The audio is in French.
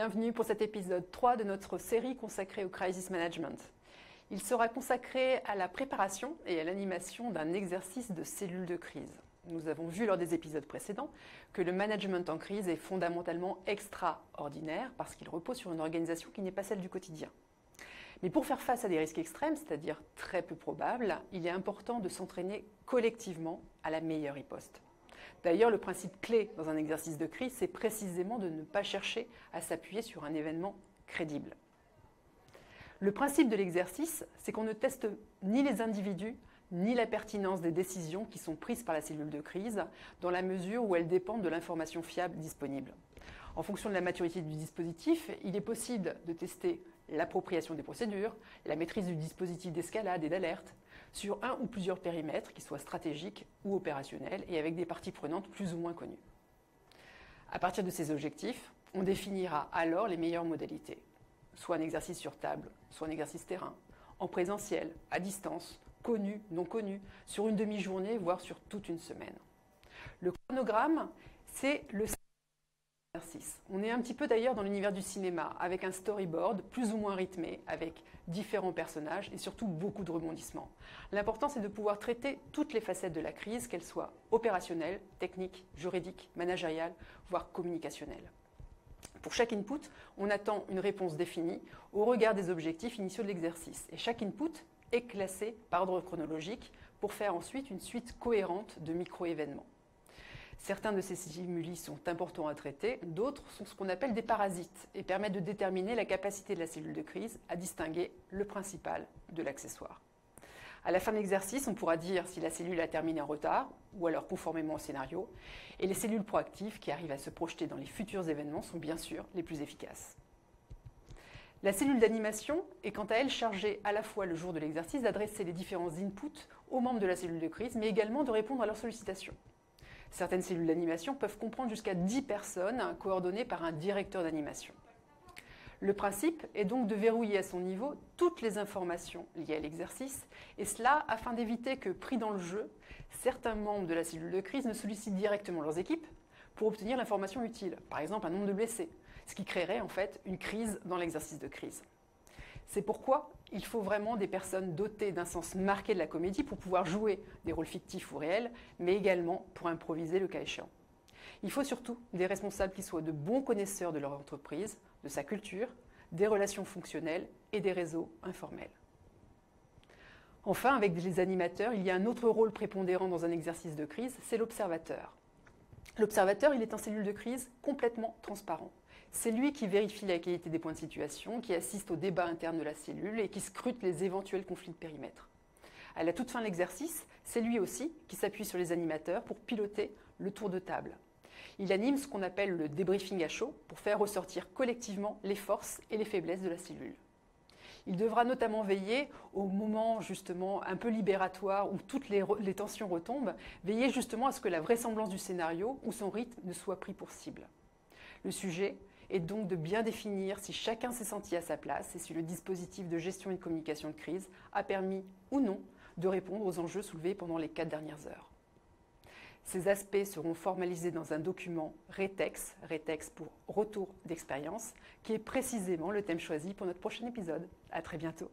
Bienvenue pour cet épisode 3 de notre série consacrée au crisis management. Il sera consacré à la préparation et à l'animation d'un exercice de cellule de crise. Nous avons vu lors des épisodes précédents que le management en crise est fondamentalement extraordinaire parce qu'il repose sur une organisation qui n'est pas celle du quotidien. Mais pour faire face à des risques extrêmes, c'est-à-dire très peu probables, il est important de s'entraîner collectivement à la meilleure riposte. D'ailleurs, le principe clé dans un exercice de crise, c'est précisément de ne pas chercher à s'appuyer sur un événement crédible. Le principe de l'exercice, c'est qu'on ne teste ni les individus, ni la pertinence des décisions qui sont prises par la cellule de crise, dans la mesure où elles dépendent de l'information fiable disponible. En fonction de la maturité du dispositif, il est possible de tester l'appropriation des procédures, la maîtrise du dispositif d'escalade et d'alerte, sur un ou plusieurs périmètres, qu'ils soient stratégiques ou opérationnels, et avec des parties prenantes plus ou moins connues. À partir de ces objectifs, on définira alors les meilleures modalités, soit un exercice sur table, soit un exercice terrain, en présentiel, à distance, connu, non connu, sur une demi-journée, voire sur toute une semaine. Le chronogramme, c'est le exercice. On est un petit peu d'ailleurs dans l'univers du cinéma, avec un storyboard plus ou moins rythmé, avec différents personnages et surtout beaucoup de rebondissements. L'important, c'est de pouvoir traiter toutes les facettes de la crise, qu'elles soient opérationnelles, techniques, juridiques, managériales, voire communicationnelles. Pour chaque input, on attend une réponse définie au regard des objectifs initiaux de l'exercice. Et chaque input est classé par ordre chronologique pour faire ensuite une suite cohérente de micro-événements. Certains de ces stimuli sont importants à traiter, d'autres sont ce qu'on appelle des parasites et permettent de déterminer la capacité de la cellule de crise à distinguer le principal de l'accessoire. À la fin de l'exercice, on pourra dire si la cellule a terminé en retard ou alors conformément au scénario, et les cellules proactives qui arrivent à se projeter dans les futurs événements sont bien sûr les plus efficaces. La cellule d'animation est quant à elle chargée à la fois le jour de l'exercice d'adresser les différents inputs aux membres de la cellule de crise, mais également de répondre à leurs sollicitations. Certaines cellules d'animation peuvent comprendre jusqu'à 10 personnes coordonnées par un directeur d'animation. Le principe est donc de verrouiller à son niveau toutes les informations liées à l'exercice, et cela afin d'éviter que, pris dans le jeu, certains membres de la cellule de crise ne sollicitent directement leurs équipes pour obtenir l'information utile, par exemple un nombre de blessés, ce qui créerait en fait une crise dans l'exercice de crise. C'est pourquoi il faut vraiment des personnes dotées d'un sens marqué de la comédie pour pouvoir jouer des rôles fictifs ou réels, mais également pour improviser le cas échéant. Il faut surtout des responsables qui soient de bons connaisseurs de leur entreprise, de sa culture, des relations fonctionnelles et des réseaux informels. Enfin, avec les animateurs, il y a un autre rôle prépondérant dans un exercice de crise, c'est l'observateur. L'observateur, il est en cellule de crise complètement transparent. C'est lui qui vérifie la qualité des points de situation, qui assiste au débat interne de la cellule et qui scrute les éventuels conflits de périmètre. À la toute fin de l'exercice, c'est lui aussi qui s'appuie sur les animateurs pour piloter le tour de table. Il anime ce qu'on appelle le débriefing à chaud pour faire ressortir collectivement les forces et les faiblesses de la cellule. Il devra notamment veiller au moment justement un peu libératoire où toutes les tensions retombent, veiller justement à ce que la vraisemblance du scénario ou son rythme ne soit pris pour cible. Le sujet est donc de bien définir si chacun s'est senti à sa place et si le dispositif de gestion et de communication de crise a permis ou non de répondre aux enjeux soulevés pendant les 4 dernières heures. Ces aspects seront formalisés dans un document RETEX pour retour d'expérience, qui est précisément le thème choisi pour notre prochain épisode. À très bientôt.